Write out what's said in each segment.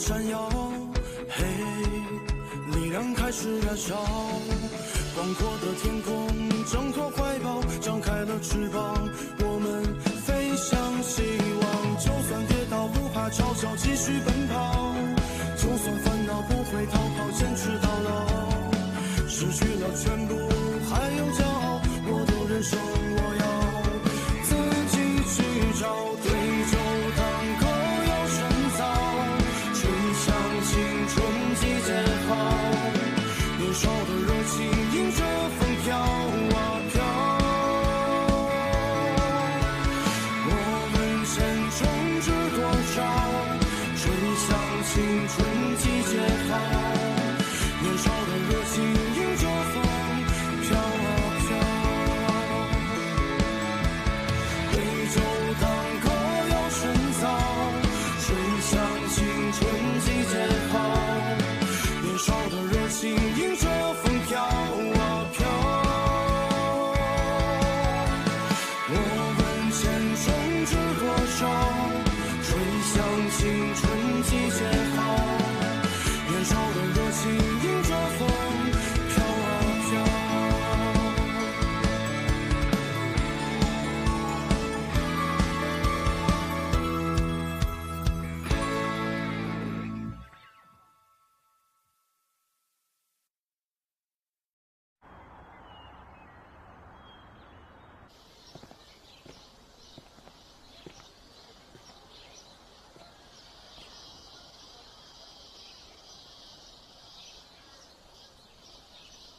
闪耀，嘿，力量开始燃烧，广阔的天空挣脱怀抱，张开了翅膀，我们飞向希望。就算跌倒不怕嘲笑，继续奔跑，就算烦恼不会逃跑，坚持到老。失去了全部还有骄傲，我都忍受，我要自己去找。对酒当歌要趁早，吹响青春季节号，年少的热情迎着风飘啊飘。我们前冲至多少，吹响青春季节号，年少的热情迎着风飘啊飘。对酒当歌要趁早，吹响青春季节号，年少的热情迎着风飘啊飘。我们前冲至多少，吹响青春季节号，年少的热情迎着风飘啊飘。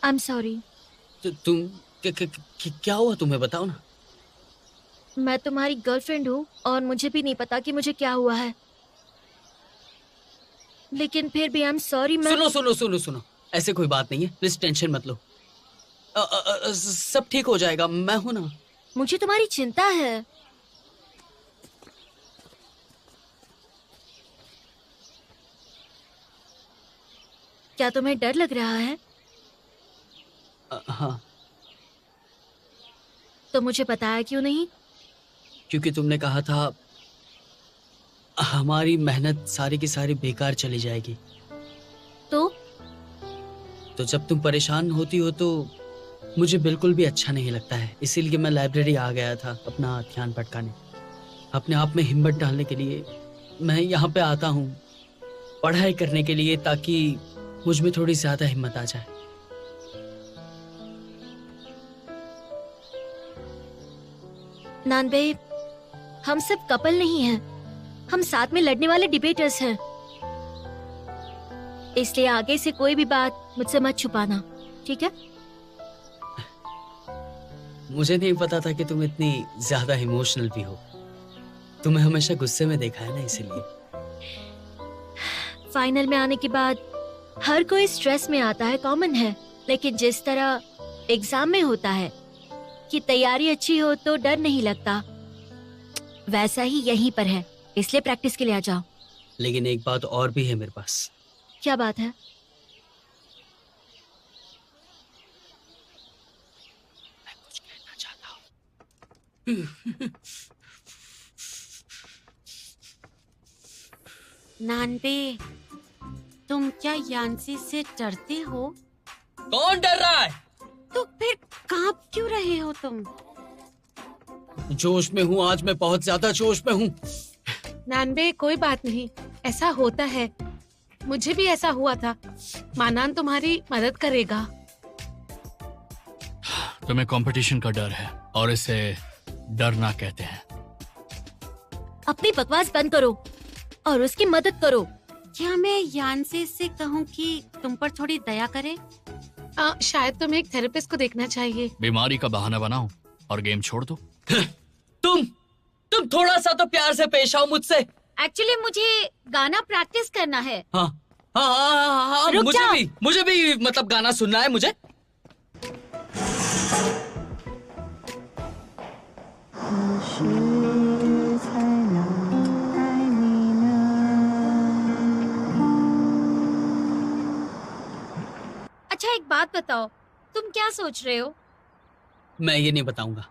I'm sorry. तो तुम क्या हुआ, तुम्हें बताओ ना। मैं तुम्हारी गर्लफ्रेंड हूँ और मुझे भी नहीं पता कि मुझे क्या हुआ है, लेकिन फिर भी I'm sorry। मैं सुनो सुनो सुनो सुनो, ऐसे कोई बात नहीं है, प्लीज टेंशन मत लो। सब ठीक हो जाएगा, मैं हूं ना। मुझे तुम्हारी चिंता है। क्या तुम्हें डर लग रहा है? हाँ, तो मुझे बताया क्यों नहीं? क्योंकि तुमने कहा था हमारी मेहनत सारी की सारी बेकार चली जाएगी। तो जब तुम परेशान होती हो तो मुझे बिल्कुल भी अच्छा नहीं लगता है, इसीलिए मैं लाइब्रेरी आ गया था अपना ध्यान भटकाने, अपने आप में हिम्मत डालने के लिए। मैं यहाँ पे आता हूँ पढ़ाई करने के लिए, ताकि मुझ में थोड़ी ज्यादा हिम्मत आ जाए। नानबे, हम सब कपल नहीं हैं, हम साथ में लड़ने वाले डिबेटर्स हैं। इसलिए आगे से कोई भी बात मुझसे मत छुपाना, ठीक है? मुझे नहीं पता था कि तुम इतनी ज्यादा इमोशनल भी हो। तुम्हें हमेशा गुस्से में देखा है ना, इसीलिए। फाइनल में आने के बाद हर कोई स्ट्रेस में आता है, कॉमन है। लेकिन जिस तरह एग्जाम में होता है कि तैयारी अच्छी हो तो डर नहीं लगता, वैसा ही यहीं पर है। इसलिए प्रैक्टिस के लिए आ जाओ। लेकिन एक बात और भी है मेरे पास। क्या बात है? मैं कुछ कहना चाहता हूँ। नानबे, तुम क्या यांसी से डरते हो? कौन डर रहा है? तो फिर कांप क्यों रहे हो तुम? जोश में हूँ आज, मैं बहुत ज्यादा जोश में हूँ। नानबे, कोई बात नहीं, ऐसा होता है। मुझे भी ऐसा हुआ था। मानान तुम्हारी मदद करेगा। तुम्हें कंपटीशन का डर है और इसे डरना कहते हैं। अपनी बकवास बंद करो और उसकी मदद करो। क्या मैं यांसी से कहूँ कि तुम पर थोड़ी दया करे? शायद तुम्हें एक थेरेपिस्ट को देखना चाहिए। बीमारी का बहाना बनाओ और गेम छोड़ दो। तुम थोड़ा सा तो प्यार से पेश आओ मुझसे। एक्चुअली मुझे गाना प्रैक्टिस करना है। हाँ हाँ हाँ हाँ, हाँ, मुझे भी मतलब गाना सुनना है मुझे। अच्छा, एक बात बताओ, तुम क्या सोच रहे हो? मैं ये नहीं बताऊंगा,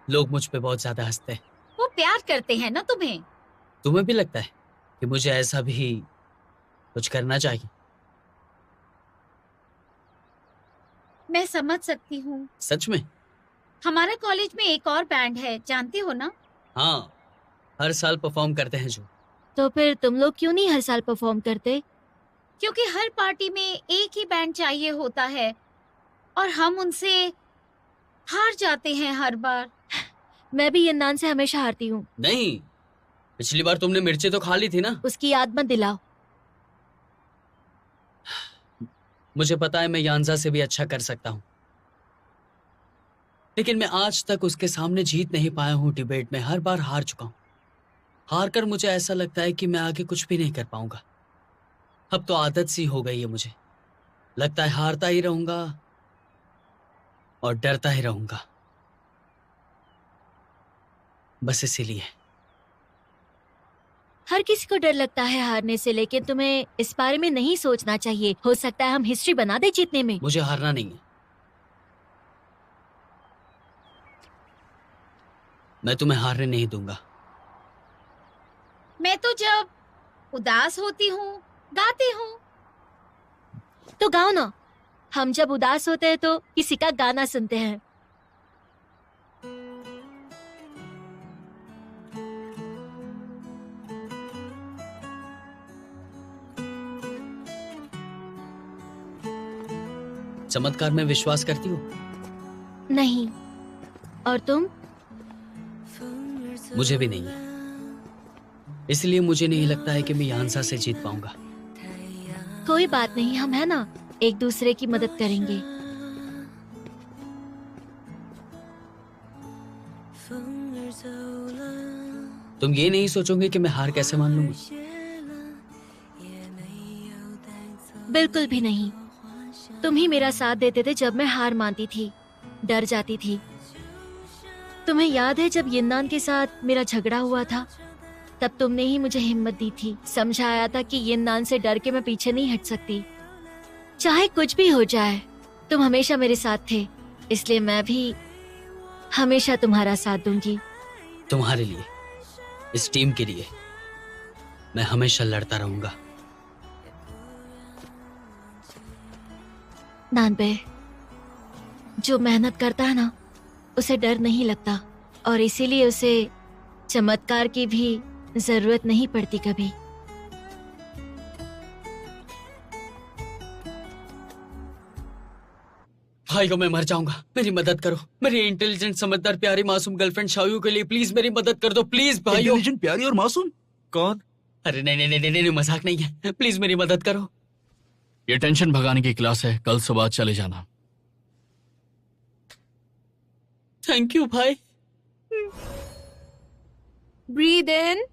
लोग मुझ पे बहुत ज्यादा हंसते हैं। वो प्यार करते हैं ना तुम्हें। तुम्हें भी लगता है कि मुझे ऐसा भी कुछ करना चाहिए। मैं समझ सकती हूँ। सच में? हमारे कॉलेज में एक और बैंड है, जानते हो ना? हाँ, हर साल परफॉर्म करते हैं जो। तो फिर तुम लोग क्यों नहीं हर साल परफॉर्म करते? क्योंकि हर पार्टी में एक ही बैंड चाहिए होता है और हम उनसे हार जाते हैं हर बार। मैं भी यन्नान से हमेशा हारती हूँ। नहीं, पिछली बार तुमने मिर्ची तो खा ली थी ना। उसकी याद मत दिलाओ। मुझे पता है मैं यांजा से भी अच्छा कर सकता हूँ, लेकिन मैं आज तक उसके सामने जीत नहीं पाया हूँ। डिबेट में हर बार हार चुका हूँ। हार कर मुझे ऐसा लगता है कि मैं आगे कुछ भी नहीं कर पाऊंगा। अब तो आदत सी हो गई है मुझे। लगता है हारता ही रहूंगा और डरता ही रहूंगा, बस इसीलिए। हर किसी को डर लगता है हारने से, लेकिन तुम्हें इस बारे में नहीं सोचना चाहिए। हो सकता है हम हिस्ट्री बना दे जीतने में। मुझे हारना नहीं है। मैं तुम्हें हारने नहीं दूंगा। मैं तो जब उदास होती हूँ गाती हूँ। तो गाओ ना। हम जब उदास होते हैं तो किसी का गाना सुनते हैं। चमत्कार में विश्वास करती हो? नहीं। और तुम? मुझे भी नहीं है। इसलिए मुझे नहीं लगता है कि मैं यांसा से जीत पाऊंगा। कोई बात नहीं, हम है ना, एक दूसरे की मदद करेंगे। तुम ये नहीं सोचोगे कि मैं हार कैसे मान लूंगा? बिल्कुल भी नहीं। तुम ही मेरा साथ देते थे जब मैं हार मानती थी, डर जाती थी। तुम्हें याद है जब यन्नान के साथ मेरा झगड़ा हुआ था? तब तुमने ही मुझे हिम्मत दी थी, समझाया था कि यन्नान से डर के मैं पीछे नहीं हट सकती। चाहे कुछ भी हो जाए, तुम हमेशा मेरे साथ थे, इसलिए मैं भी हमेशा तुम्हारा साथ दूंगी। तुम्हारे लिए, इस टीम के लिए मैं हमेशा लड़ता रहूंगा। नानबे, जो मेहनत करता है ना, उसे डर नहीं लगता, और इसीलिए उसे चमत्कार की भी जरूरत नहीं पड़ती कभी। भाई को मैं मर जाऊंगा, मेरी मदद करो। मेरी इंटेलिजेंट, समझदार, प्यारी, मासूम गर्लफ्रेंड शायू के लिए प्लीज मेरी मदद कर दो, प्लीज भाइयों। इंटेलिजेंट, प्यारी और मासूम? कौन? अरे नहीं नहीं नहीं नहीं, नहीं मजाक नहीं है, प्लीज मेरी मदद करो। ये टेंशन भगाने की क्लास है, कल सुबह चले जाना। थैंक यू भाई। Breathe in,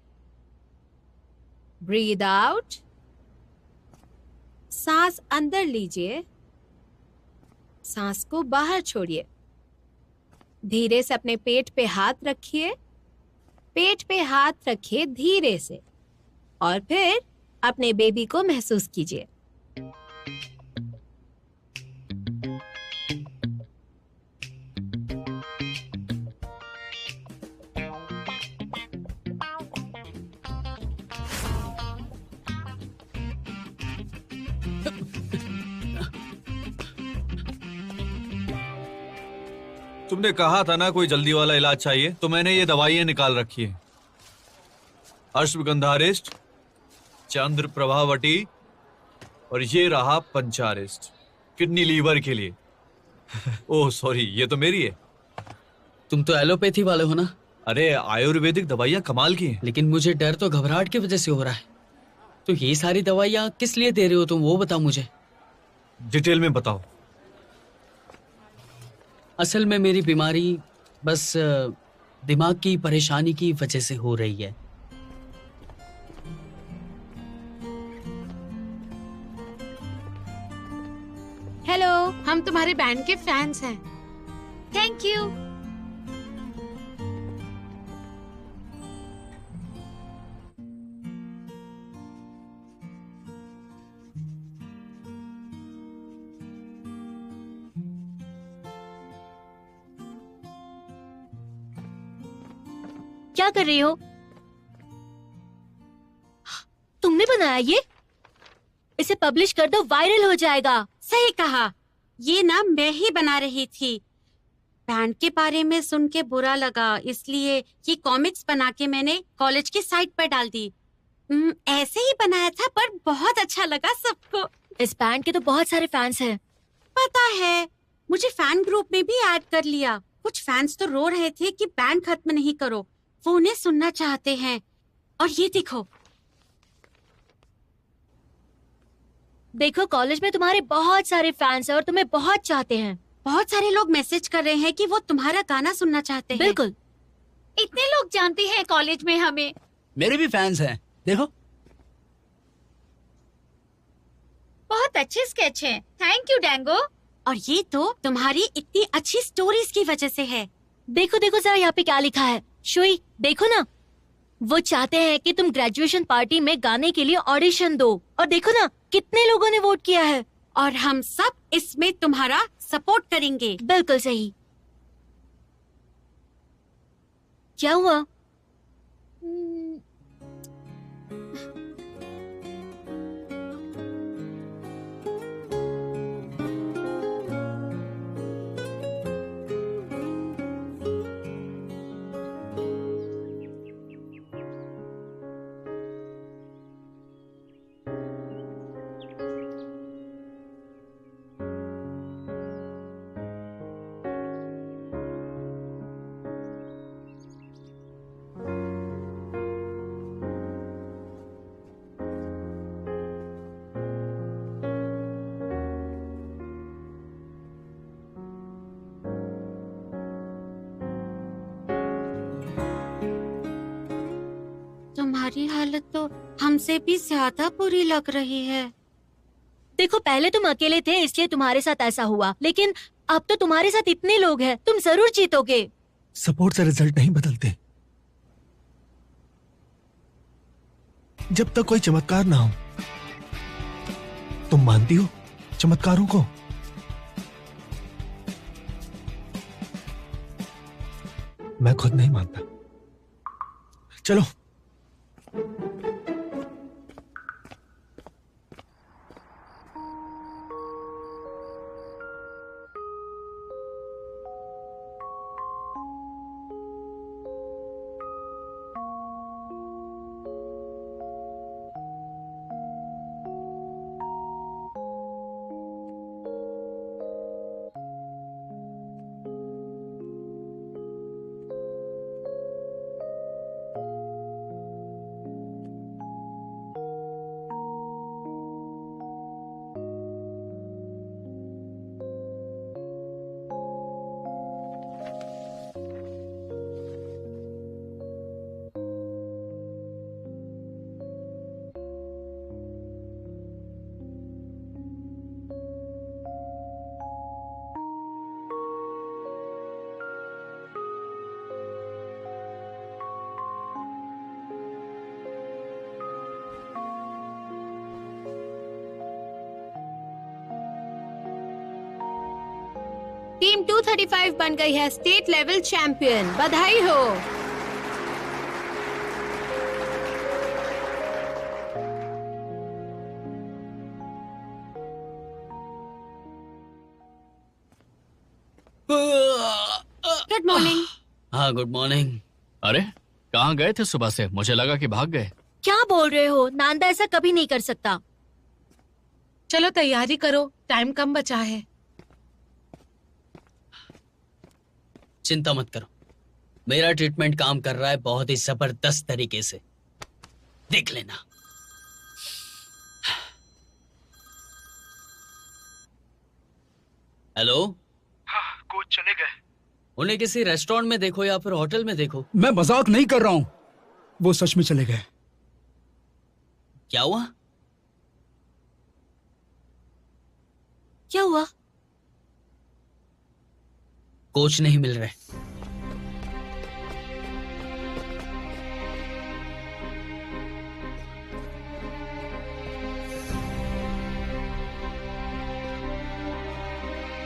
breathe out. सांस अंदर लीजिए, सांस को बाहर छोड़िए। धीरे से अपने पेट पे हाथ रखिए, पेट पे हाथ रखिए धीरे से, और फिर अपने बेबी को महसूस कीजिए। तुमने कहा था ना कोई जल्दी वाला इलाज चाहिए, तो मैंने ये दवाइयां निकाल रखी हैं। अश्वगंधारिष्ट, चंद्र प्रभावटी, और ये रहा पंचारिष्ट, किडनी लीवर के लिए। ओह सॉरी, ये तो मेरी है। तुम तो एलोपैथी वाले हो ना? अरे आयुर्वेदिक दवाइयां कमाल की हैं। लेकिन मुझे डर तो घबराहट की वजह से हो रहा है। तो ये सारी दवाइयाँ किस लिए दे रहे हो तुम, वो बताओ मुझे। डिटेल में बताओ। असल में मेरी बीमारी बस दिमाग की परेशानी की वजह से हो रही है। हेलो, हम तुम्हारे बैंड के फैंस हैं। Thank you. क्या कर रही हो? तुमने बनाया ये? इसे पब्लिश कर दो, वायरल हो जाएगा। सही कहा, ये ना मैं ही बना रही थी। बैंड के बारे में सुन के बुरा लगा, इसलिए ये कॉमिक्स बना के मैंने कॉलेज की साइट पर डाल दी। ऐसे ही बनाया था, पर बहुत अच्छा लगा सबको। इस बैंड के तो बहुत सारे फैंस हैं। पता है, मुझे फैन ग्रुप में भी ऐड कर लिया। कुछ फैंस तो रो रहे थे कि बैंड खत्म नहीं करो, वो उन्हें सुनना चाहते हैं। और ये देखो देखो, कॉलेज में तुम्हारे बहुत सारे फैंस हैं और तुम्हें बहुत चाहते हैं। बहुत सारे लोग मैसेज कर रहे हैं कि वो तुम्हारा गाना सुनना चाहते हैं। बिल्कुल, इतने लोग जानते हैं कॉलेज में हमें। मेरे भी फैंस हैं, देखो। बहुत अच्छे स्केच हैं। Thank you Dango. और ये तो तुम्हारी इतनी अच्छी स्टोरीज की वजह से है। देखो देखो जरा यहाँ पे क्या लिखा है। शुई, देखो ना, वो चाहते हैं कि तुम ग्रेजुएशन पार्टी में गाने के लिए ऑडिशन दो। और देखो ना, कितने लोगों ने वोट किया है। और हम सब इसमें तुम्हारा सपोर्ट करेंगे। बिल्कुल सही। क्या हुआ? तुम्हारी हालत तो हमसे भी ज्यादा बुरी लग रही है। देखो, पहले तुम अकेले थे इसलिए तुम्हारे साथ ऐसा हुआ, लेकिन अब तो तुम्हारे साथ इतने लोग हैं, तुम जरूर जीतोगे। सपोर्ट से रिजल्ट नहीं बदलते। जब तक कोई चमत्कार ना हो। तुम मानती हो चमत्कारों को? मैं खुद नहीं मानता। चलो। टीम 235 बन गई है स्टेट लेवल चैंपियन। बधाई हो। Good morning. हाँ, गुड मॉर्निंग। अरे कहाँ गए थे सुबह से? मुझे लगा कि भाग गए। क्या बोल रहे हो? नांदा ऐसा कभी नहीं कर सकता। चलो तैयारी करो, टाइम कम बचा है। चिंता मत करो, मेरा ट्रीटमेंट काम कर रहा है बहुत ही जबरदस्त तरीके से, देख लेना। हेलो। हाँ, कोच चले गए। उन्हें किसी रेस्टोरेंट में देखो या फिर होटल में देखो। मैं मजाक नहीं कर रहा हूँ, वो सच में चले गए। क्या हुआ? क्या हुआ? कोच नहीं मिल रहे।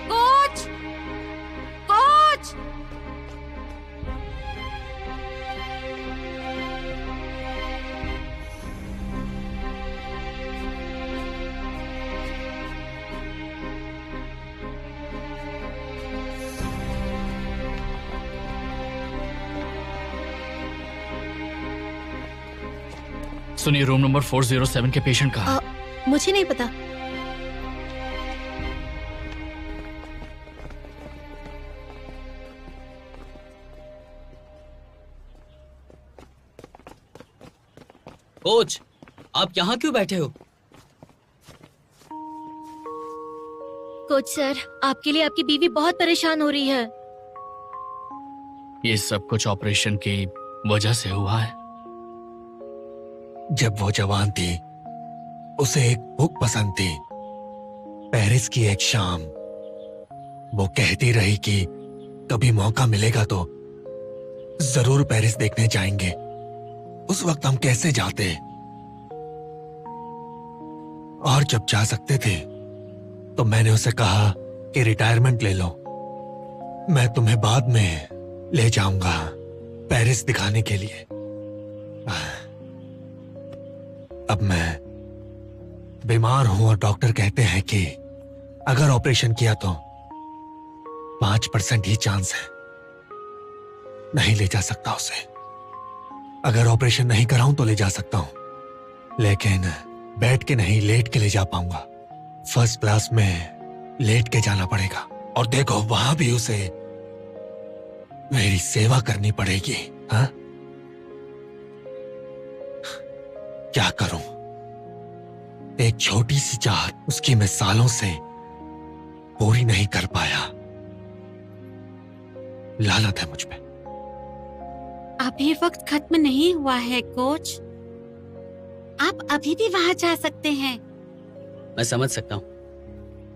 Coach, coach. सुनिए, रूम नंबर 407 के पेशेंट कहाँ है? मुझे नहीं पता। कोच, आप यहाँ क्यों बैठे हो? कोच सर, आपके लिए आपकी बीवी बहुत परेशान हो रही है। ये सब कुछ ऑपरेशन की वजह से हुआ है। जब वो जवान थी, उसे एक बुक पसंद थी, पेरिस की एक शाम। वो कहती रही कि कभी मौका मिलेगा तो जरूर पेरिस देखने जाएंगे। उस वक्त हम कैसे जाते, और जब जा सकते थे तो मैंने उसे कहा कि रिटायरमेंट ले लो, मैं तुम्हें बाद में ले जाऊंगा पेरिस दिखाने के लिए। अब मैं बीमार हूं और डॉक्टर कहते हैं कि अगर ऑपरेशन किया तो 5% ही चांस है, नहीं ले जा सकता उसे। अगर ऑपरेशन नहीं कराऊं तो ले जा सकता हूं, लेकिन बैठ के नहीं, लेट के ले जा पाऊंगा। फर्स्ट क्लास में लेट के जाना पड़ेगा, और देखो वहां भी उसे मेरी सेवा करनी पड़ेगी। हाँ, क्या करूं? एक छोटी सी चाहत उसकी मैं सालों से पूरी नहीं कर पाया। लानत है मुझ पे। अभी वक्त खत्म नहीं हुआ है कोच, आप अभी भी वहां जा सकते हैं। मैं समझ सकता हूँ,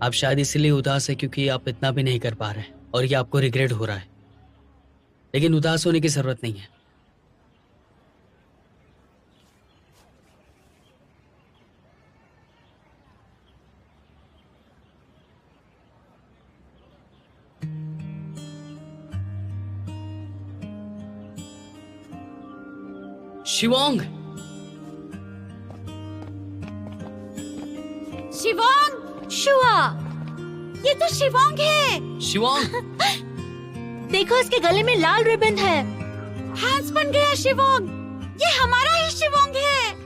आप शायद इसलिए उदास है क्योंकि आप इतना भी नहीं कर पा रहे और ये आपको रिग्रेट हो रहा है, लेकिन उदास होने की जरूरत नहीं है। शिवांग, शिवांग, शुआ, ये तो शिवांग है। शिवांग, देखो इसके गले में लाल रिबन है। हैंस बन गया शिवांग, ये हमारा ही शिवांग है।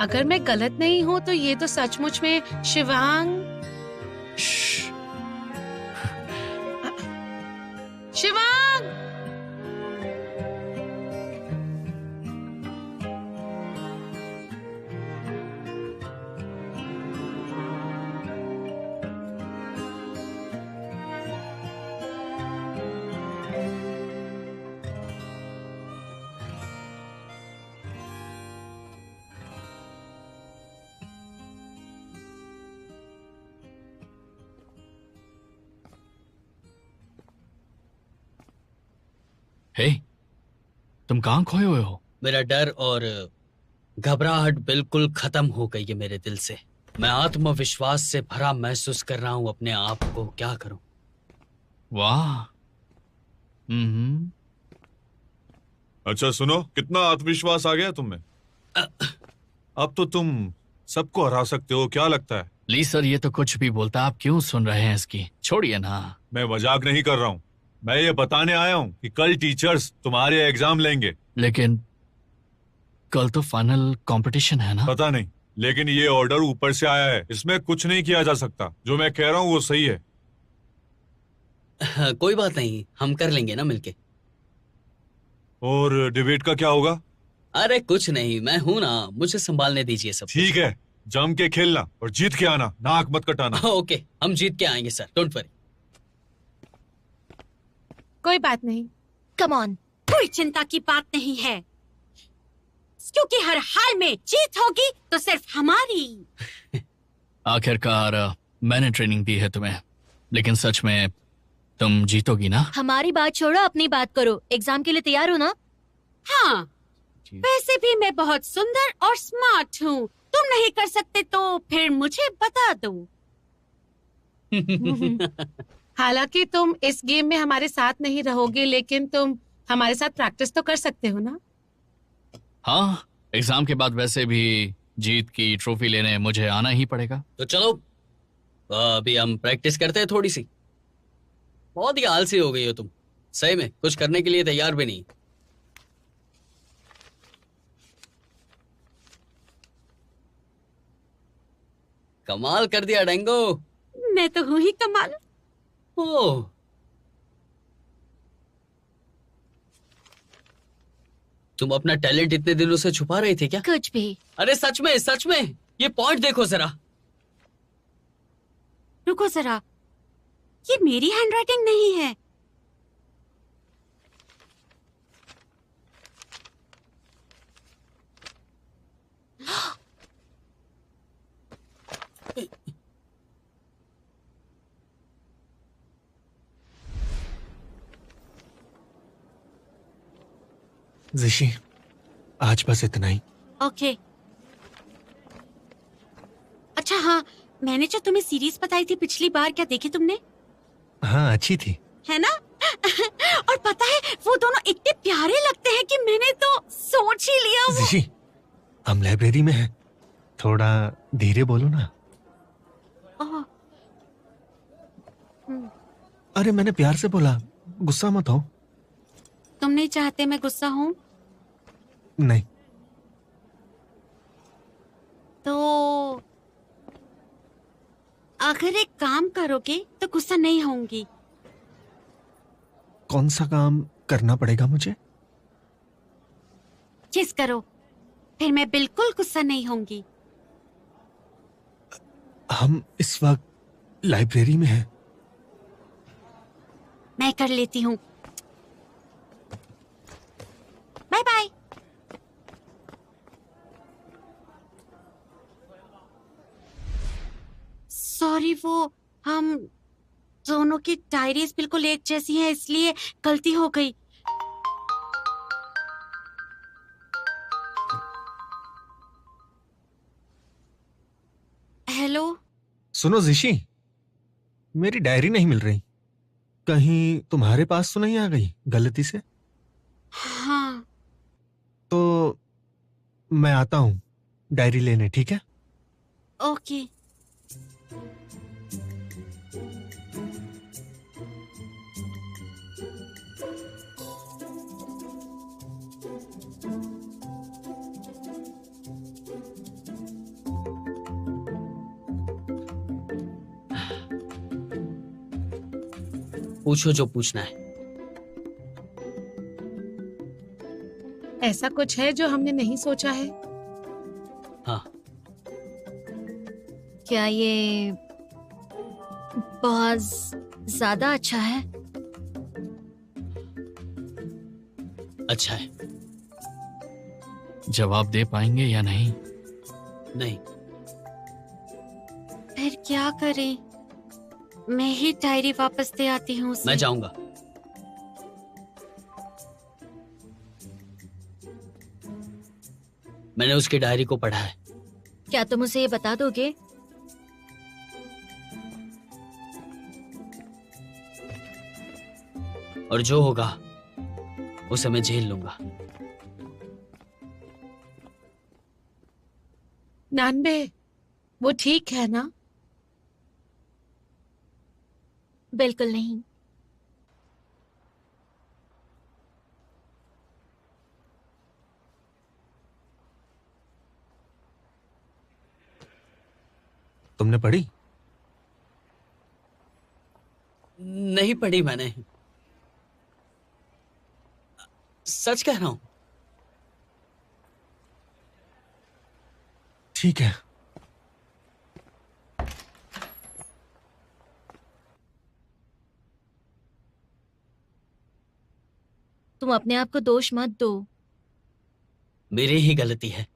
अगर मैं गलत नहीं हूँ तो ये तो सचमुच में शिवांग। शिवांग, हे, तुम कहाँ खोए हुए हो? मेरा डर और घबराहट बिल्कुल खत्म हो गई है मेरे दिल से। मैं आत्मविश्वास से भरा महसूस कर रहा हूँ अपने आप को। क्या करूं? वाह। अच्छा सुनो, कितना आत्मविश्वास आ गया तुम में। अब तो तुम सबको हरा सकते हो, क्या लगता है? प्लीज सर, ये तो कुछ भी बोलता, आप क्यों सुन रहे हैं इसकी? छोड़िए ना। मैं मजाक नहीं कर रहा हूँ, मैं ये बताने आया हूँ कि कल टीचर्स तुम्हारे एग्जाम लेंगे। लेकिन कल तो फाइनल कंपटीशन है ना? पता नहीं, लेकिन ये ऑर्डर ऊपर से आया है, इसमें कुछ नहीं किया जा सकता। जो मैं कह रहा हूँ वो सही है। कोई बात नहीं, हम कर लेंगे ना मिलके। और डिबेट का क्या होगा? अरे कुछ नहीं, मैं हूं ना, मुझे संभालने दीजिए सब। ठीक है, जम के खेलना और जीत के आना, नाक मत कटाना। ओके, हम जीत के आएंगे सर, डोंट वरी। कोई बात नहीं। Come on. कोई चिंता की बात नहीं है, क्योंकि हर हाल में जीत होगी तो सिर्फ हमारी। आखिरकार मैंने ट्रेनिंग दी है तुम्हें, लेकिन सच में तुम जीतोगी ना? हमारी बात छोड़ो, अपनी बात करो। एग्जाम के लिए तैयार हो ना? हाँ, वैसे भी मैं बहुत सुंदर और स्मार्ट हूँ। तुम नहीं कर सकते तो फिर मुझे बता दो। हालांकि तुम इस गेम में हमारे साथ नहीं रहोगे, लेकिन तुम हमारे साथ प्रैक्टिस तो कर सकते हो ना? हाँ, एग्जाम के बाद वैसे भी जीत की ट्रॉफी लेने मुझे आना ही पड़ेगा। तो चलो अभी हम प्रैक्टिस करते हैं थोड़ी सी। बहुत ही आलसी हो गई हो तुम, सही में कुछ करने के लिए तैयार भी नहीं। कमाल कर दिया डेंगो। मैं तो हूँ ही कमाल। ओह, तुम अपना टैलेंट इतने दिनों से छुपा रही थी क्या? कुछ भी। अरे सच में ये पॉइंट देखो जरा। रुको जरा, ये मेरी हैंडराइटिंग नहीं है। जिशी, आज बस इतना ही। ओके। अच्छा हाँ, मैंने जो तुम्हें सीरीज बताई थी पिछली बार, क्या देखी तुमने? हाँ, अच्छी थी। है ना? और पता है वो दोनों इतने प्यारे लगते हैं कि मैंने तो सोच ही लिया वो। जिशी, हम लाइब्रेरी में हैं, थोड़ा धीरे बोलो ना। ओह, अरे मैंने प्यार से बोला, गुस्सा मत हो। तुम नहीं चाहते मैं गुस्सा हूँ? नहीं। तो अगर एक काम करोगे तो गुस्सा नहीं होंगी। कौन सा काम करना पड़ेगा मुझे? किस करो, फिर मैं बिल्कुल गुस्सा नहीं होंगी। हम इस वक्त लाइब्रेरी में हैं। मैं कर लेती हूँ। Bye bye. सॉरी, वो हम दोनों की डायरीज बिल्कुल एक जैसी हैं, इसलिए गलती हो गई। हेलो। सुनो जिशी, मेरी डायरी नहीं मिल रही। कहीं तुम्हारे पास तो नहीं आ गई गलती से? हाँ। तो मैं आता हूँ डायरी लेने, ठीक है? ओके। पूछो जो पूछना है। ऐसा कुछ है जो हमने नहीं सोचा है? हाँ। क्या ये बहुत ज्यादा अच्छा है? अच्छा है। जवाब दे पाएंगे या नहीं? नहीं। फिर क्या करें? मैं ही डायरी वापस दे आती हूँ उसे। मैं जाऊंगा। मैंने उसकी डायरी को पढ़ा है। क्या तुम उसे ये बता दोगे? और जो होगा उसे मैं झेल लूंगा। नानबे, वो ठीक है ना? बिल्कुल नहीं। तुमने पढ़ी? नहीं पढ़ी मैंने, सच कह रहा हूं। ठीक है। तुम अपने आप को दोष मत दो। मेरी ही गलती है।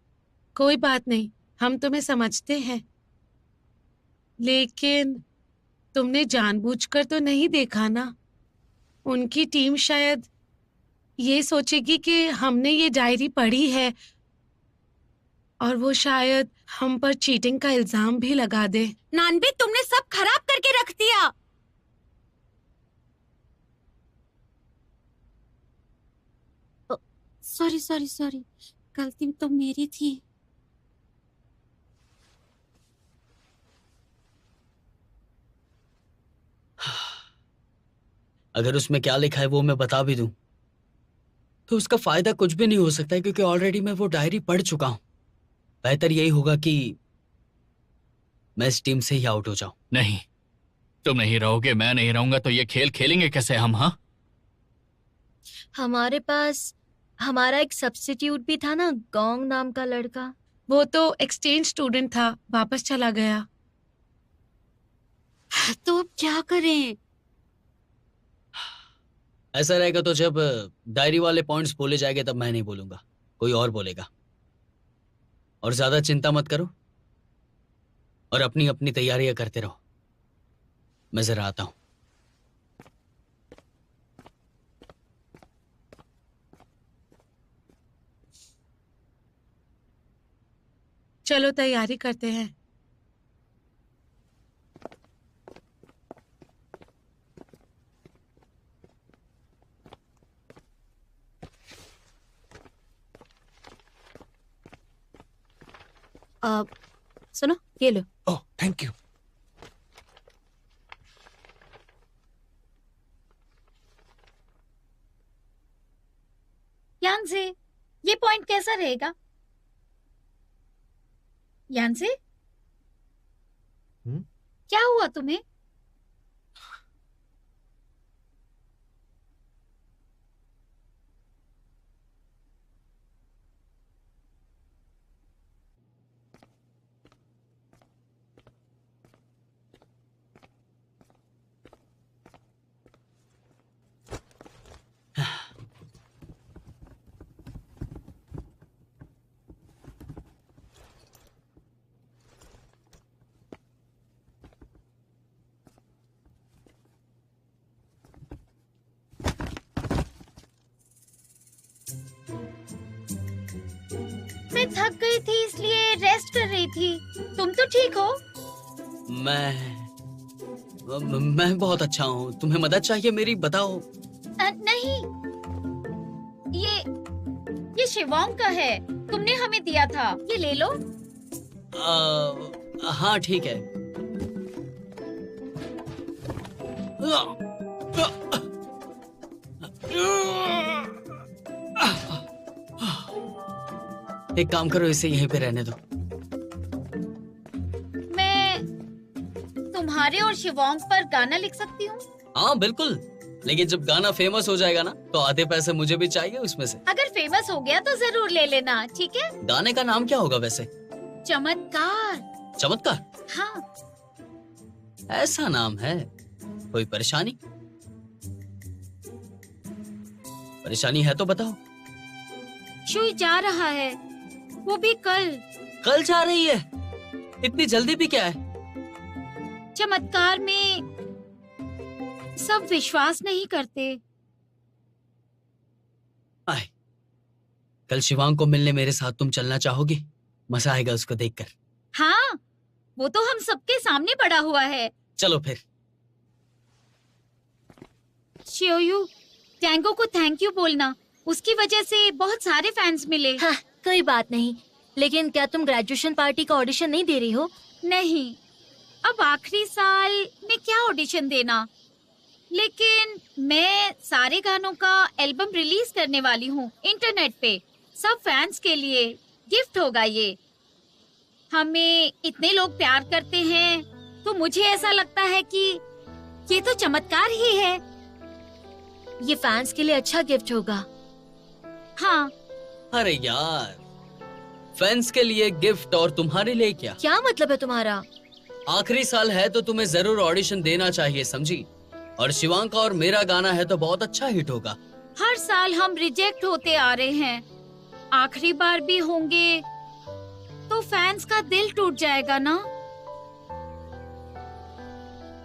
कोई बात नहीं, हम तुम्हें समझते हैं, लेकिन तुमने जानबूझकर तो नहीं देखा ना। उनकी टीम शायद ये सोचेगी कि हमने ये डायरी पढ़ी है और वो शायद हम पर चीटिंग का इल्जाम भी लगा दे। नानबे, तुमने सब खराब करके रख दिया। सॉरी सॉरी सॉरी, गलती तो मेरी थी। अगर उसमें क्या लिखा है वो मैं बता भी दूं तो उसका फायदा कुछ भी नहीं हो सकता है, क्योंकि ऑलरेडी मैं वो डायरी पढ़ चुका हूं। बेहतर यही होगा कि मैं इस टीम से ही आउट हो जाऊं। नहीं, तुम नहीं रहोगे, मैं नहीं रहूंगा, तो ये खेल खेलेंगे कैसे हम? हाँ, हमारे पास हमारा एक सब्स्टिट्यूट भी था ना, गोंग नाम का लड़का। वो तो एक्सचेंज स्टूडेंट था, वापस चला गया। तो अब क्या करें? ऐसा रहेगा तो जब डायरी वाले पॉइंट्स बोले जाएंगे तब मैं नहीं बोलूंगा, कोई और बोलेगा। और ज्यादा चिंता मत करो और अपनी अपनी तैयारियां करते रहो। मैं जरा आता हूं। चलो तैयारी करते हैं। सुनो, ये लो। ओह, थैंक यू। यांसे, ये पॉइंट कैसा रहेगा? यांसे, क्या हुआ तुम्हें? मैं थक गई थी इसलिए रेस्ट कर रही थी। तुम तो ठीक हो? मैं बहुत अच्छा हूँ। तुम्हें मदद चाहिए मेरी? बताओ। नहीं, ये शिवोंग का है, तुमने हमें दिया था, ये ले लो। हाँ ठीक है। एक काम करो, इसे यहीं पे रहने दो। मैं तुम्हारे और शिवोंग पर गाना लिख सकती हूँ? हाँ बिल्कुल, लेकिन जब गाना फेमस हो जाएगा ना तो आधे पैसे मुझे भी चाहिए उसमें से। अगर फेमस हो गया तो जरूर ले लेना, ठीक है? गाने का नाम क्या होगा वैसे? चमत्कार। चमत्कार? हाँ। ऐसा नाम है? कोई परेशानी? परेशानी है तो बताओ। शुई जा रहा है, वो भी कल। कल जा रही है? इतनी जल्दी भी क्या है? चमत्कार में सब विश्वास नहीं करते। आए, कल शिवांग को मिलने मेरे साथ तुम चलना चाहोगी? मजा आएगा उसको देखकर। हाँ, वो तो हम सबके सामने पड़ा हुआ है। चलो फिर। शियोयू, टैंगो को थैंक यू बोलना, उसकी वजह से बहुत सारे फैंस मिले। हाँ, कोई बात नहीं। लेकिन क्या तुम ग्रेजुएशन पार्टी का ऑडिशन नहीं दे रही हो? नहीं, अब आखिरी साल में क्या ऑडिशन देना। लेकिन मैं सारे गानों का एल्बम रिलीज करने वाली हूँ इंटरनेट पे, सब फैंस के लिए गिफ्ट होगा ये। हमें इतने लोग प्यार करते हैं तो मुझे ऐसा लगता है कि ये तो चमत्कार ही है। ये फैंस के लिए अच्छा गिफ्ट होगा। हाँ। अरे यार, फैंस के लिए गिफ्ट और तुम्हारे लिए क्या? क्या मतलब है तुम्हारा? आखिरी साल है तो तुम्हें जरूर ऑडिशन देना चाहिए, समझी? और शिवांग का और मेरा गाना है तो बहुत अच्छा हिट होगा। हर साल हम रिजेक्ट होते आ रहे हैं, आखिरी बार भी होंगे तो फैंस का दिल टूट जाएगा ना।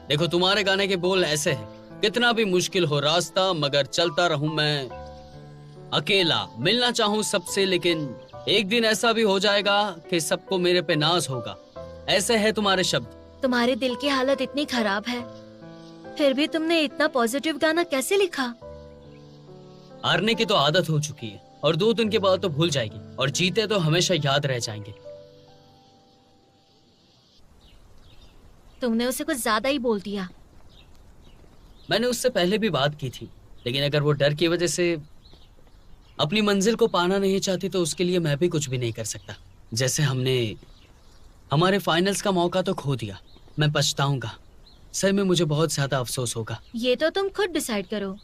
देखो, तुम्हारे गाने के बोल ऐसे हैं, कितना भी मुश्किल हो रास्ता मगर चलता रहूं मैं अकेला, मिलना चाहूं सबसे लेकिन एक दिन ऐसा भी हो जाएगा कि सबको मेरे पे नाज होगा। ऐसे है तुम्हारे शब्द। तुम्हारे दिल की हालत इतनी खराब है, फिर भी तुमने इतना पॉजिटिव गाना कैसे लिखा? हारने की तो आदत हो चुकी है और 2 दिन के बाद तो भूल जाएगी, और जीते तो हमेशा याद रह जाएंगे। तुमने उसे कुछ ज्यादा ही बोल दिया। मैंने उससे पहले भी बात की थी, लेकिन अगर वो डर की वजह से अपनी मंजिल को पाना नहीं चाहती तो उसके लिए मैं भी कुछ भी नहीं कर सकता। जैसे हमने हमारे फाइनल्स का मौका तो खो दिया। मैं पछताऊंगा, सही में मुझे बहुत ज्यादा अफसोस होगा। ये तो तुम खुद डिसाइड करो।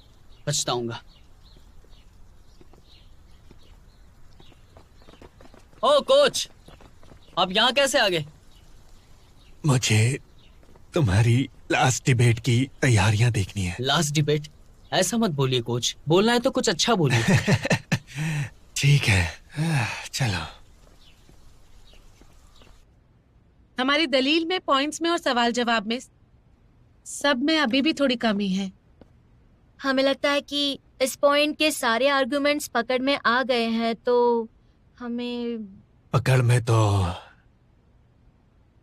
पछताऊंगा। ओ कोच, आप यहाँ कैसे आ गए? मुझे तुम्हारी लास्ट डिबेट की तैयारियां देखनी है। Last debate? ऐसा मत बोलिए कोच, बोलना है तो कुछ अच्छा बोलिए। ठीक है, चलो। हमारी दलील में, पॉइंट्स में और सवाल जवाब में, सब में अभी भी थोड़ी कमी है। हमें लगता है कि इस पॉइंट के सारे आर्गुमेंट्स पकड़ में आ गए हैं, तो हमें पकड़ में तो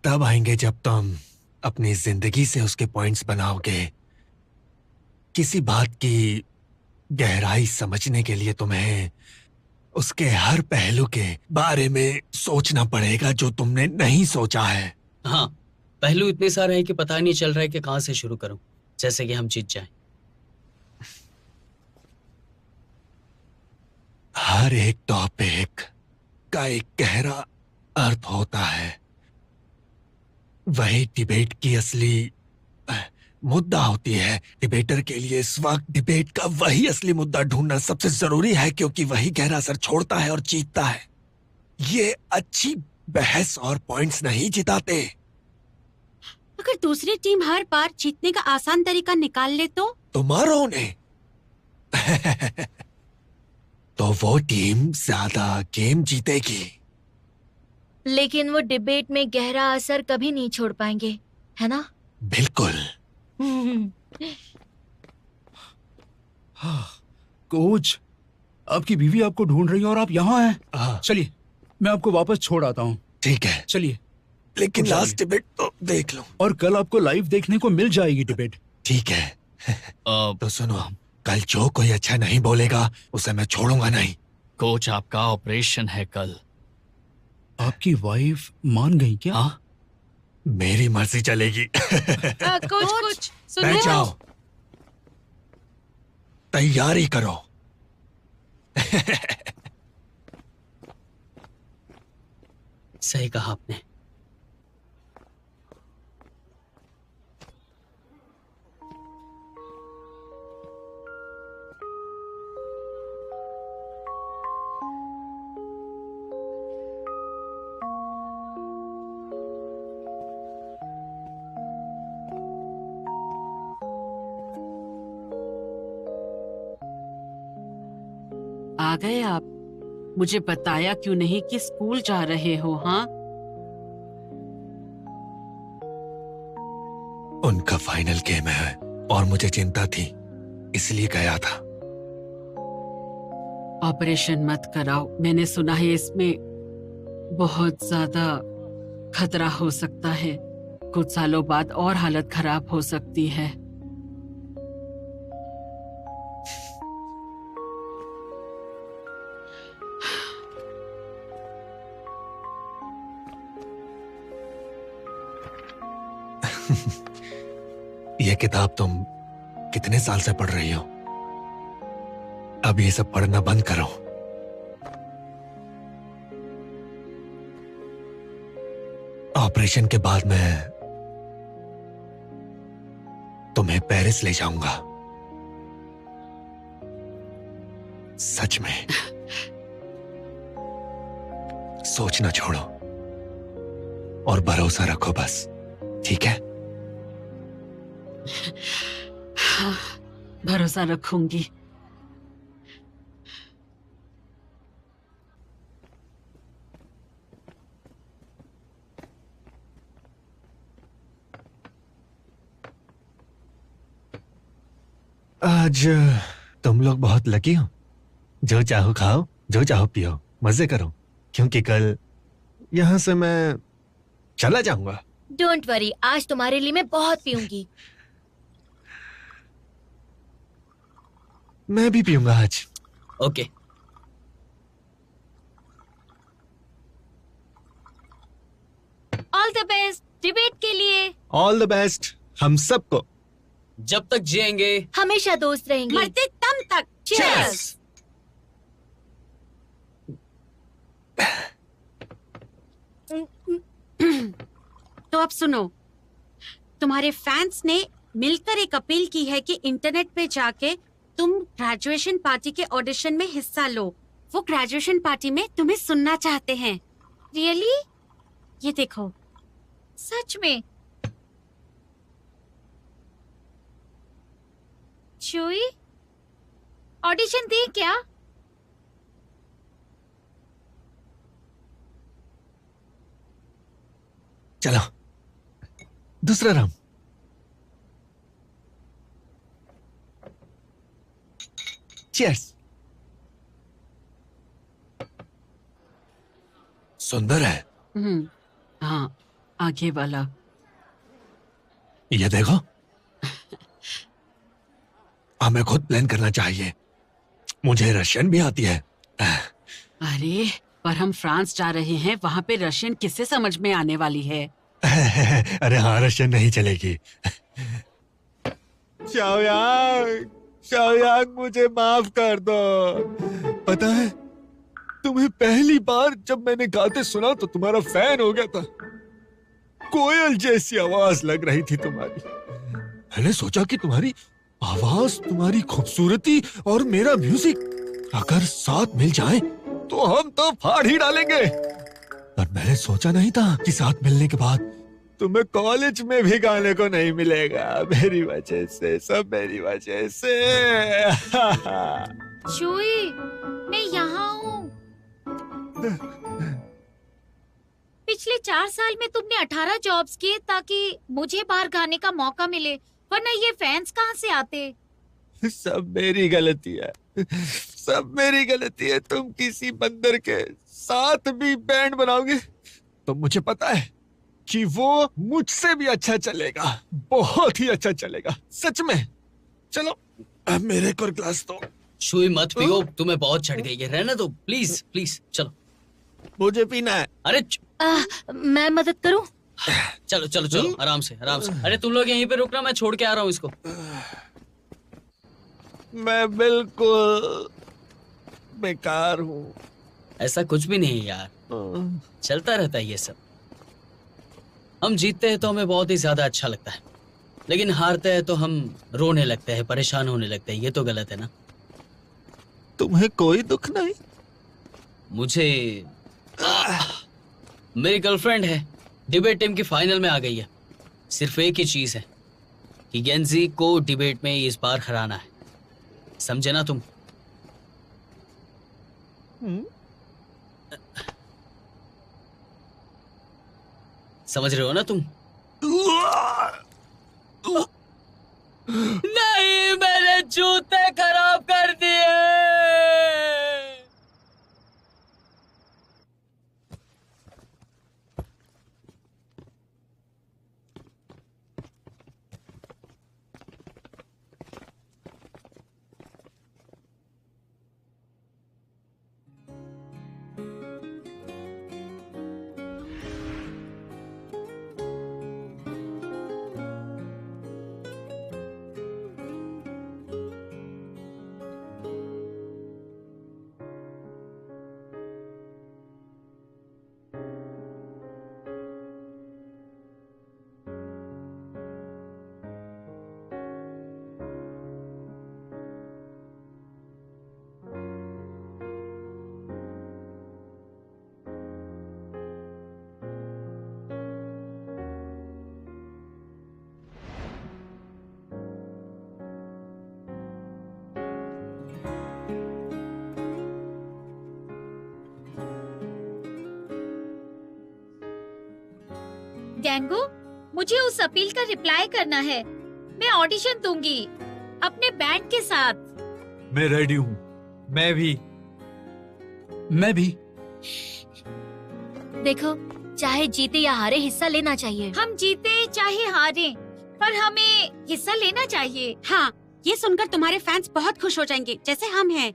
तब आएंगे जब तुम अपनी जिंदगी से उसके पॉइंट्स बनाओगे। किसी बात की गहराई समझने के लिए तुम्हें उसके हर पहलू के बारे में सोचना पड़ेगा जो तुमने नहीं सोचा है। हाँ, पहलू इतने सारे हैं कि पता नहीं चल रहा है कि कहां से शुरू करूं, जैसे कि हम जीत जाएं। हर एक टॉपिक का एक गहरा अर्थ होता है। वही डिबेट की असली मुद्दा होती है। डिबेटर के लिए इस वक्त डिबेट का वही असली मुद्दा ढूंढना सबसे जरूरी है, क्योंकि वही गहरा असर छोड़ता है और जीतता है। ये अच्छी बहस और पॉइंट्स नहीं जिताते। अगर दूसरी टीम हर बार जीतने का आसान तरीका निकाल ले तो मारो उन्हें। तो वो टीम ज्यादा गेम जीतेगी। लेकिन वो डिबेट में गहरा असर कभी नहीं छोड़ पाएंगे, है ना? बिल्कुल। कोच, आपकी बीवी आपको ढूंढ रही है और आप यहाँ हैं। चलिए, मैं आपको वापस छोड़ आता हूँ। ठीक है, चलिए। लेकिन लास्ट डिबेट तो देख लो। और कल आपको लाइव देखने को मिल जाएगी डिबेट। ठीक है। तो सुनो, कल जो कोई अच्छा नहीं बोलेगा उसे मैं छोड़ूंगा नहीं। कोच, आपका ऑपरेशन है कल। आपकी वाइफ मान गई क्या? हाँ, मेरी मर्जी चलेगी। कोच, सुनो। बैठ जाओ, तैयारी करो। सही कहा आपने। आ गए आप। मुझे बताया क्यों नहीं कि स्कूल जा रहे हो? हाँ, उनका फाइनल गेम है और मुझे चिंता थी, इसलिए गया था। ऑपरेशन मत कराओ। मैंने सुना है इसमें बहुत ज्यादा खतरा हो सकता है। कुछ सालों बाद और हालत खराब हो सकती है। यह किताब तुम कितने साल से पढ़ रही हो? अब ये सब पढ़ना बंद करो। ऑपरेशन के बाद मैं तुम्हें पेरिस ले जाऊंगा। सच में। सोचना छोड़ो और भरोसा रखो बस, ठीक है? हाँ, भरोसा रखूंगी। आज तुम लोग बहुत लकी हो। जो चाहो खाओ, जो चाहो पियो, मजे करो, क्योंकि कल यहां से मैं चला जाऊंगा। डोंट वरी, आज तुम्हारे लिए मैं बहुत पीऊंगी। मैं भी पीऊंगा आज। Okay. All the best debate के लिए। ऑल द बेस्ट हम सबको। जब तक जिएंगे हमेशा दोस्त रहेंगे। मरते दम तक। Cheers! तो अब सुनो, तुम्हारे फैंस ने मिलकर एक अपील की है कि इंटरनेट पे जाके तुम ग्रेजुएशन पार्टी के ऑडिशन में हिस्सा लो। वो ग्रेजुएशन पार्टी में तुम्हें सुनना चाहते हैं। रियली? ये देखो। सच में? चुई, ऑडिशन दे क्या? चलो दूसरा राउंड। चीयर्स। सुंदर है। हाँ, आगे वाला। ये देखो। हमें खुद प्लान करना चाहिए। मुझे रशियन भी आती है। अरे पर हम फ्रांस जा रहे हैं, वहाँ पे रशियन किससे समझ में आने वाली है? अरे हाँ, रशियन नहीं चलेगी। शाओयांग, मुझे माफ कर दो। पता है, तुम्हें पहली बार जब मैंने गाते सुना तो तुम्हारा फैन हो गया था। कोयल जैसी आवाज लग रही थी तुम्हारी। मैंने सोचा कि तुम्हारी आवाज, तुम्हारी खूबसूरती और मेरा म्यूजिक अगर साथ मिल जाए तो हम तो फाड़ ही डालेंगे। पर मैंने सोचा नहीं था कि साथ मिलने के बाद तुम्हें कॉलेज में भी गाने को नहीं मिलेगा। मेरी वजह से, सब मेरी वजह से। चुई, मैं यहाँ हूँ। पिछले 4 साल में तुमने 18 जॉब्स किए ताकि मुझे बाहर गाने का मौका मिले, वरना ये फैंस कहाँ से आते? सब मेरी गलती है, सब मेरी गलती है। तुम किसी बंदर के साथ भी बैंड बनाओगे तो मुझे पता है कि वो मुझसे भी अच्छा चलेगा, बहुत ही अच्छा चलेगा, सच में। चलो अब मेरे को ग्लास दो। शुई मत पियो, तुम्हें बहुत चढ़ गई है। रहने दो प्लीज प्लीज। चलो, मुझे पीना है। अरे मैं मदद करूं? चलो चलो चलो, आराम से आराम से। अरे तुम लोग यहीं पे रुकना, मैं छोड़ के आ रहा हूँ इसको। मैं बिल्कुल बेकार हूँ। ऐसा कुछ भी नहीं यार, चलता रहता है ये सब। हम जीतते हैं तो हमें बहुत ही ज्यादा अच्छा लगता है, लेकिन हारते हैं तो हम रोने लगते हैं, परेशान होने लगते हैं। ये तो गलत है ना? तुम्हें कोई दुख नहीं? मुझे मेरी गर्लफ्रेंड है, डिबेट टीम की फाइनल में आ गई है। सिर्फ एक ही चीज है कि गेंजी को डिबेट में इस बार हराना है। समझे ना तुम? समझ रहे हो ना तुम? नहीं, मैंने जूते खराब कर दिए। गैंगो, मुझे उस अपील का रिप्लाई करना है। मैं ऑडिशन दूंगी अपने बैंड के साथ। मैं रेडी हूँ। मैं भी। देखो, चाहे जीते या हारे हिस्सा लेना चाहिए। हम जीते चाहे हारे, पर हमें हिस्सा लेना चाहिए। हाँ, ये सुनकर तुम्हारे फैंस बहुत खुश हो जाएंगे, जैसे हम हैं।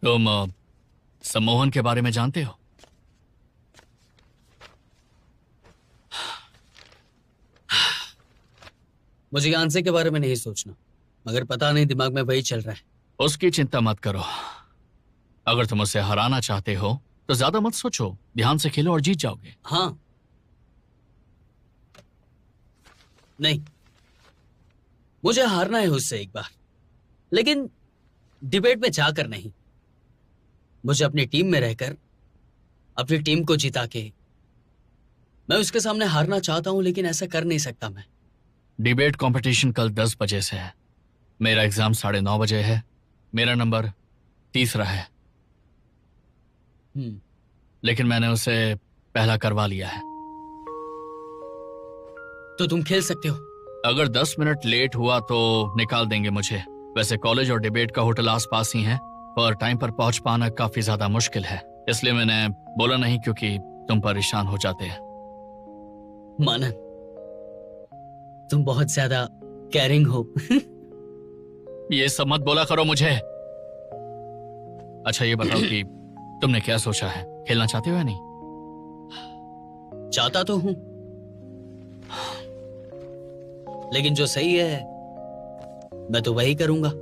तुम सम्मोहन के बारे में जानते हो? मुझे यांसे के बारे में नहीं सोचना, मगर पता नहीं दिमाग में वही चल रहा है। उसकी चिंता मत करो। अगर तुम उसे हराना चाहते हो तो ज्यादा मत सोचो, ध्यान से खेलो और जीत जाओगे। हाँ, नहीं, मुझे हारना है उससे एक बार, लेकिन डिबेट में जाकर नहीं। मुझे अपनी टीम में रहकर अपनी टीम को जिता के मैं उसके सामने हारना चाहता हूं, लेकिन ऐसा कर नहीं सकता मैं। डिबेट कंपटीशन कल 10 बजे से है। मेरा एग्जाम 9:30 बजे है। मेरा नंबर 3 है। लेकिन मैंने उसे पहला करवा लिया है। तो तुम खेल सकते हो। अगर 10 मिनट लेट हुआ तो निकाल देंगे मुझे। वैसे कॉलेज और डिबेट का होटल आसपास ही है, पर टाइम पर पहुंच पाना काफी ज्यादा मुश्किल है, इसलिए मैंने बोला नहीं, क्योंकि तुम परेशान हो जाते हैं। मानन, तुम बहुत ज्यादा कैरिंग हो। ये सब मत बोला करो मुझे। अच्छा ये बताओ कि तुमने क्या सोचा है, खेलना चाहते हो या नहीं? चाहता तो हूं, लेकिन जो सही है मैं तो वही करूंगा।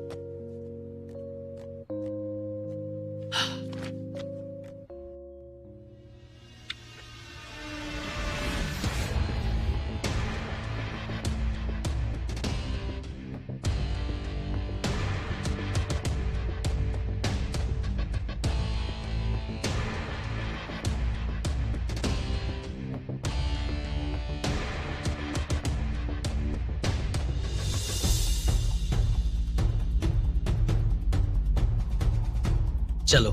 चलो,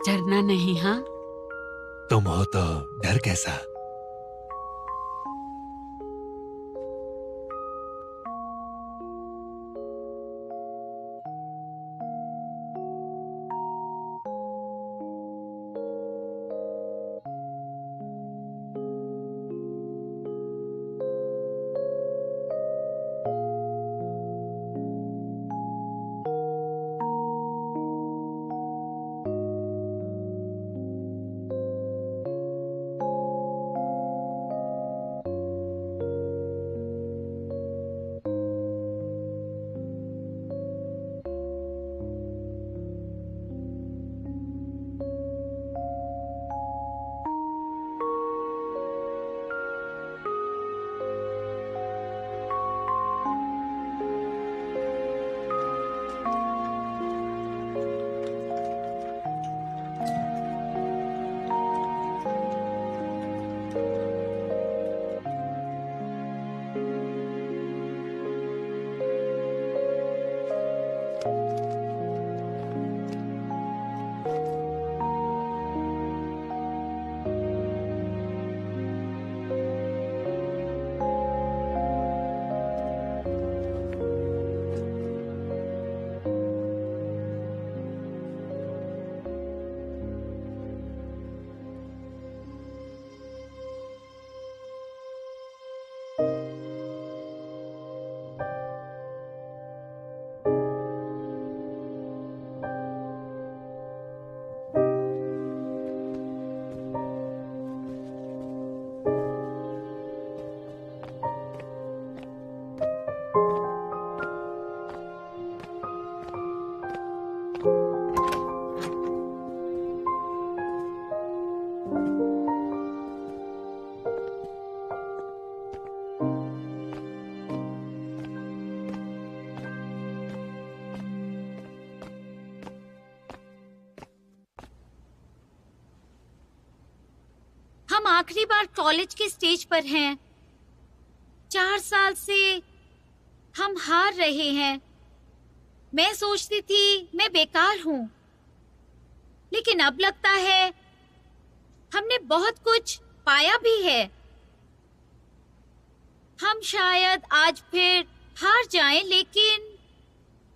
डरना नहीं। हाँ, तुम हो तो डर कैसा? हम आखिरी बार कॉलेज के स्टेज पर हैं। 4 साल से हम हार रहे हैं। मैं सोचती थी मैं बेकार हूं, लेकिन अब लगता है हमने बहुत कुछ पाया भी है। हम शायद आज फिर हार जाएं, लेकिन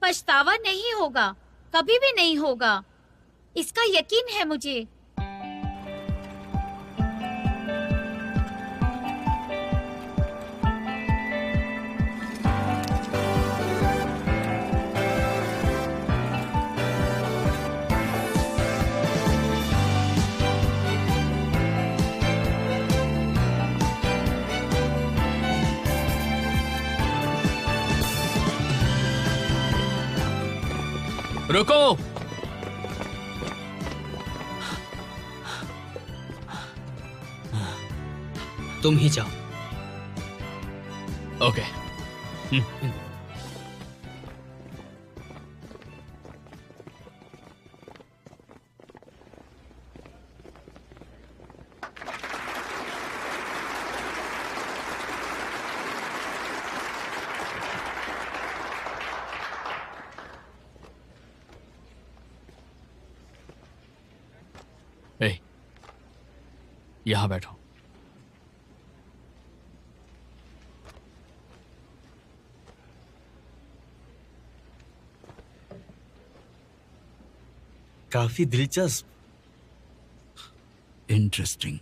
पछतावा नहीं होगा, कभी भी नहीं होगा, इसका यकीन है मुझे। रुको। तुम ही जाओ। ओके। ए, यहां बैठो। काफी दिलचस्प। इंटरेस्टिंग।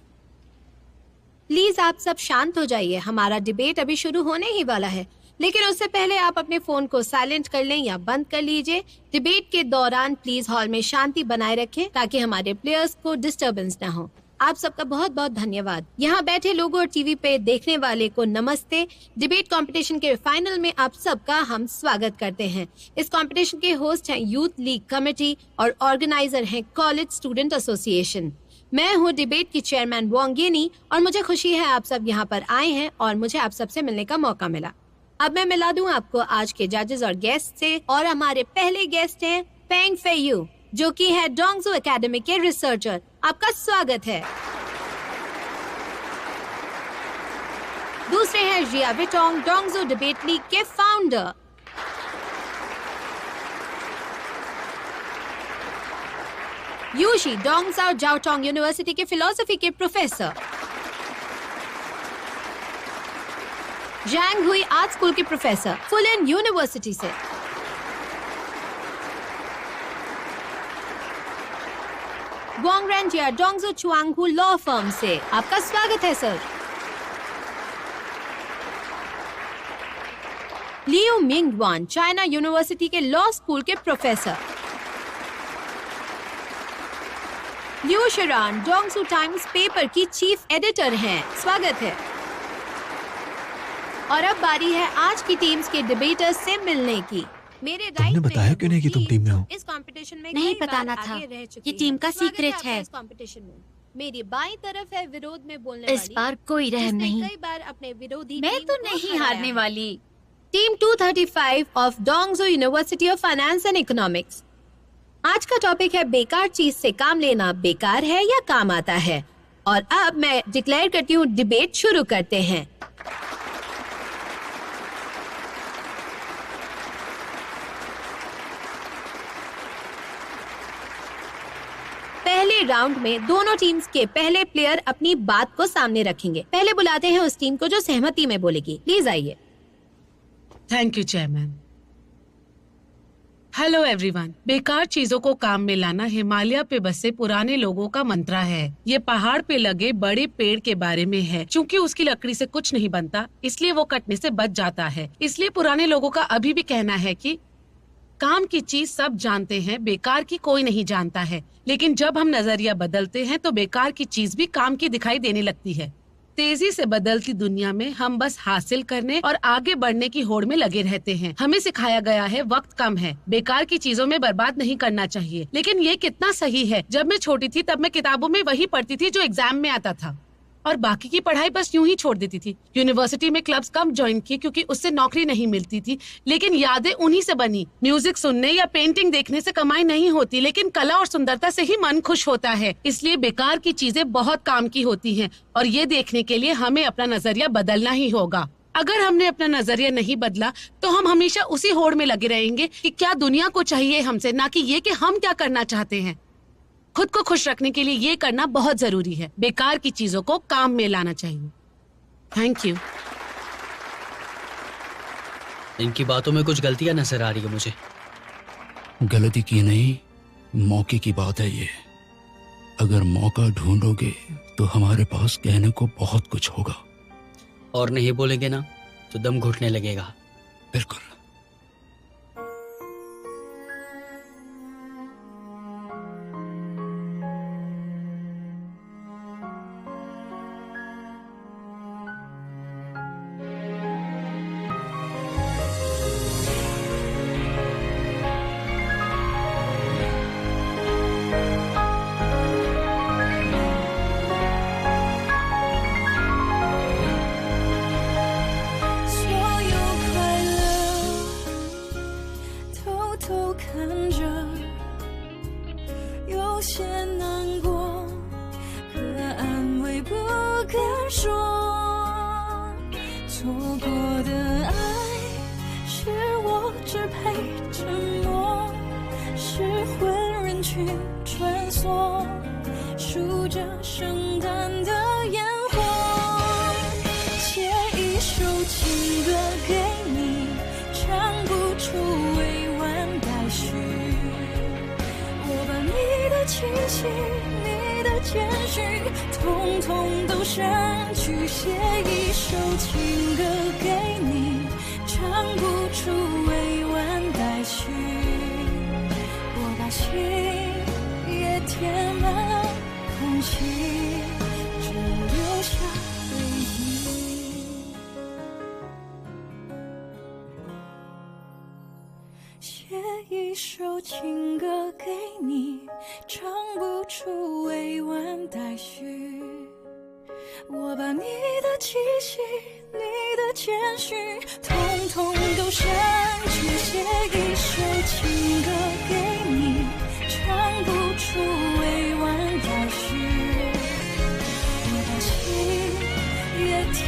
प्लीज आप सब शांत हो जाइए, हमारा डिबेट अभी शुरू होने ही वाला है। लेकिन उससे पहले आप अपने फोन को साइलेंट कर लें या बंद कर लीजिए। डिबेट के दौरान प्लीज हॉल में शांति बनाए रखें ताकि हमारे प्लेयर्स को डिस्टरबेंस न हो। आप सबका बहुत बहुत धन्यवाद। यहाँ बैठे लोगों और टीवी पे देखने वाले को नमस्ते। डिबेट कंपटीशन के फाइनल में आप सबका हम स्वागत करते हैं। इस कंपटीशन के होस्ट हैं यूथ लीग कमेटी और ऑर्गेनाइजर हैं कॉलेज स्टूडेंट एसोसिएशन। मैं हूँ डिबेट की चेयरमैन वांगेनी और मुझे खुशी है आप सब यहाँ पर आए हैं और मुझे आप सबसे मिलने का मौका मिला। अब मैं मिला दूं आपको आज के जजेस और गेस्ट से। और हमारे पहले गेस्ट हैं पेंग फेयू, जो कि है डोंगजू एकेडमी के रिसर्चर। आपका स्वागत है। दूसरे हैं जिया विटोंग, डोंगजू डिबेट लीग के फाउंडर। यूशी डोंगसाओ जाओटोंग यूनिवर्सिटी के फिलोसफी के प्रोफेसर। जैंग हुई आर्ट स्कूल के प्रोफेसर फुलेन यूनिवर्सिटी से। गोंगरेंजिया डोंगजू चुआंगहू लॉ फर्म से। आपका स्वागत है सर। लियो मिंगवान चाइना यूनिवर्सिटी के लॉ स्कूल के प्रोफेसर। लियो शिरान डोंगजू टाइम्स पेपर की चीफ एडिटर हैं। स्वागत है। और अब बारी है आज की टीम्स के डिबेटर्स से मिलने की। मेरे राइट तुमने बताया क्यों नहीं कि तुम टीम में हो? इस कंपटीशन में नहीं कई बार बताना था। आगे रह चुकी ये टीम है। का स्वागत सीक्रेट आपका है। इस कंपटीशन में। मेरी बाईं तरफ है विरोध में बोलने इस वाली, बार कोई रहम जिसने नहीं। कई बार अपने विरोधी मैं टीम तो को नहीं हराया हारने है। वाली। Team 235 of Dongju university of finance and economics. आज का टॉपिक है बेकार चीज से काम लेना बेकार है या काम आता है। और अब मैं डिक्लेयर करती हूँ डिबेट शुरू करते हैं। पहले राउंड में दोनों टीम्स के पहले प्लेयर अपनी बात को सामने रखेंगे। पहले बुलाते हैं उस टीम को जो सहमति में बोलेगी। प्लीज आइए। Thank you chairman. Hello everyone. बेकार चीजों को काम में लाना हिमालय पे बसे पुराने लोगों का मंत्रा है। ये पहाड़ पे लगे बड़े पेड़ के बारे में है। चूंकि उसकी लकड़ी से कुछ नहीं बनता, इसलिए वो कटने से बच जाता है। इसलिए पुराने लोगों का अभी भी कहना है कि काम की चीज सब जानते हैं, बेकार की कोई नहीं जानता है। लेकिन जब हम नजरिया बदलते हैं तो बेकार की चीज भी काम की दिखाई देने लगती है। तेजी से बदलती दुनिया में हम बस हासिल करने और आगे बढ़ने की होड़ में लगे रहते हैं। हमें सिखाया गया है वक्त कम है, बेकार की चीजों में बर्बाद नहीं करना चाहिए। लेकिन ये कितना सही है। जब मैं छोटी थी तब मैं किताबों में वही पढ़ती थी जो एग्जाम में आता था और बाकी की पढ़ाई बस यूं ही छोड़ देती थी। यूनिवर्सिटी में क्लब्स कम ज्वाइन किए क्योंकि उससे नौकरी नहीं मिलती थी। लेकिन यादें उन्हीं से बनी। म्यूजिक सुनने या पेंटिंग देखने से कमाई नहीं होती, लेकिन कला और सुंदरता से ही मन खुश होता है। इसलिए बेकार की चीजें बहुत काम की होती हैं और ये देखने के लिए हमें अपना नजरिया बदलना ही होगा। अगर हमने अपना नजरिया नहीं बदला तो हम हमेशा उसी होड़ में लगे रहेंगे कि क्या दुनिया को चाहिए हमसे, ना कि ये कि हम क्या करना चाहते हैं। खुद को खुश रखने के लिए ये करना बहुत जरूरी है। बेकार की चीजों को काम में लाना चाहिए। Thank you. इनकी बातों में कुछ गलतियां नजर आ रही है मुझे। गलती की नहीं, मौके की बात है ये। अगर मौका ढूंढोगे तो हमारे पास कहने को बहुत कुछ होगा। और नहीं बोलेंगे ना तो दम घुटने लगेगा। बिल्कुल। 错过的爱，是我只配沉默，是混人群穿梭，数着圣诞的烟火，写一首情歌给你，唱不出委婉待续，我把你的气息，你的简讯，统统都删去，写一首情歌给你，唱不出委婉待续，我把心也填满空气，只留下回忆。写一首情歌给你，唱不出委婉待续，我把你的气息，你的简讯，统统都删去，写一首情歌给你，唱不出委婉待续，我把心也填